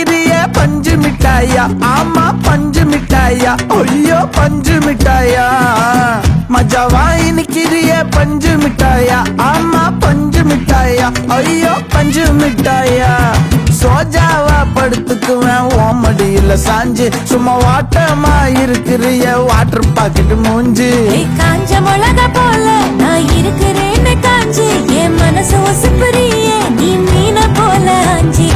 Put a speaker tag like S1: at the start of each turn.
S1: இனிக்கிறிய பஞ்சு மிட்டாயா, ஆமா பஞ்சு மிட்டாயா, ஐயோ பஞ்சு மிட்டாயா. மஜாவா இனிக்கிறிய பஞ்சு மிட்டாயா, ஆமா பஞ்சு மிட்டாயா, ஐயோ பஞ்சு மிட்டாயா. சோஜாவா படுத்துக்குவேன் ஓமடியில சாஞ்சு, சும்மா வாட்டமா இருக்கிறிய வாட்டர் பாக்கெட் மூஞ்சு.
S2: காஞ்ச மிளகா போல நான் இருக்கிறேன்னு காஞ்சி, என் மனசு ஒசுப்புறியே நீ மீன போல ஆஞ்சி.